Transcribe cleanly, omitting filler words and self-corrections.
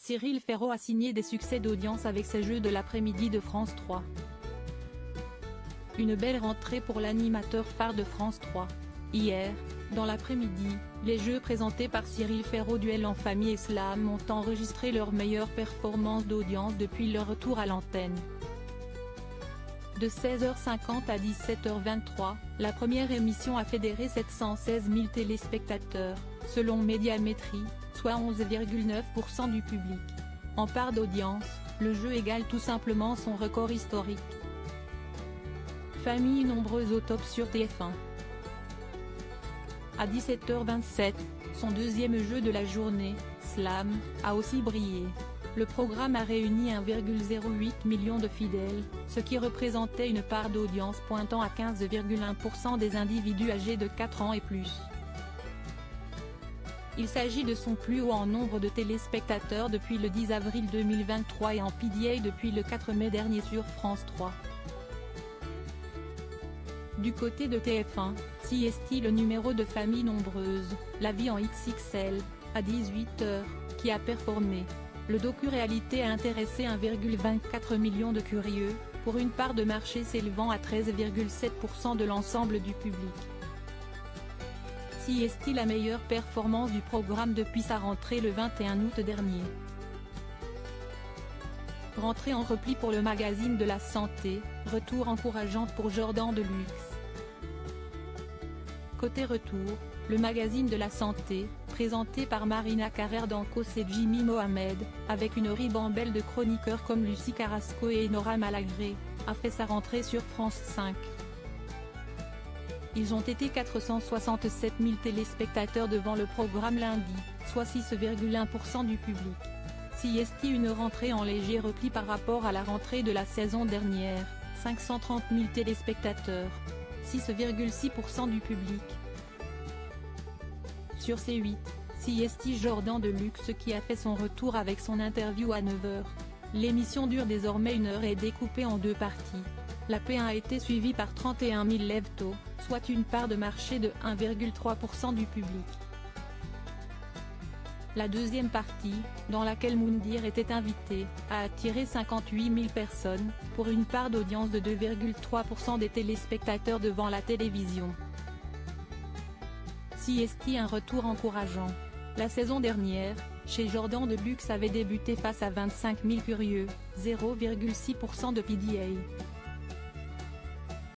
Cyril Ferraud a signé des succès d'audience avec ses Jeux de l'après-midi de France 3. Une belle rentrée pour l'animateur phare de France 3. Hier, dans l'après-midi, les Jeux présentés par Cyril Ferraud Duel en famille et Slam ont enregistré leur meilleure performance d'audience depuis leur retour à l'antenne. De 16h50 à 17h23, la première émission a fédéré 716 000 téléspectateurs, selon Médiamétrie, soit 11,9% du public. En part d'audience, le jeu égale tout simplement son record historique. Famille nombreuse au top sur TF1. À 17h27, son deuxième jeu de la journée, Slam, a aussi brillé. Le programme a réuni 1,08 million de fidèles, ce qui représentait une part d'audience pointant à 15,1% des individus âgés de 4 ans et plus. Il s'agit de son plus haut en nombre de téléspectateurs depuis le 10 avril 2023 et en PDA depuis le 4 mai dernier sur France 3. Du côté de TF1, CST le numéro de famille nombreuse, La vie en XXL, à 18h, qui a performé. Le docu-réalité a intéressé 1,24 million de curieux, pour une part de marché s'élevant à 13,7% de l'ensemble du public. CST la meilleure performance du programme depuis sa rentrée le 21 août dernier. Rentrée en repli pour le magazine de la santé, retour encourageant pour Jordan Deluxe. Côté retour, le magazine de la santé, présenté par Marina Carrère d'Ancos et Jimmy Mohamed, avec une ribambelle de chroniqueurs comme Lucie Carrasco et Nora Malagré, a fait sa rentrée sur France 5. Ils ont été 467 000 téléspectateurs devant le programme lundi, soit 6,1% du public. CST une rentrée en léger repli par rapport à la rentrée de la saison dernière, 530 000 téléspectateurs, 6,6% du public. Sur C8, CST Jordan Deluxe qui a fait son retour avec son interview à 9h. L'émission dure désormais 1 heure et est découpée en 2 parties. La P1 a été suivie par 31 000 lève-tôt, soit une part de marché de 1,3% du public. La deuxième partie, dans laquelle Moundir était invité, a attiré 58 000 personnes, pour une part d'audience de 2,3% des téléspectateurs devant la télévision. CST un retour encourageant. La saison dernière, chez Jordan Deluxe avait débuté face à 25 000 curieux, 0,6% de PDA.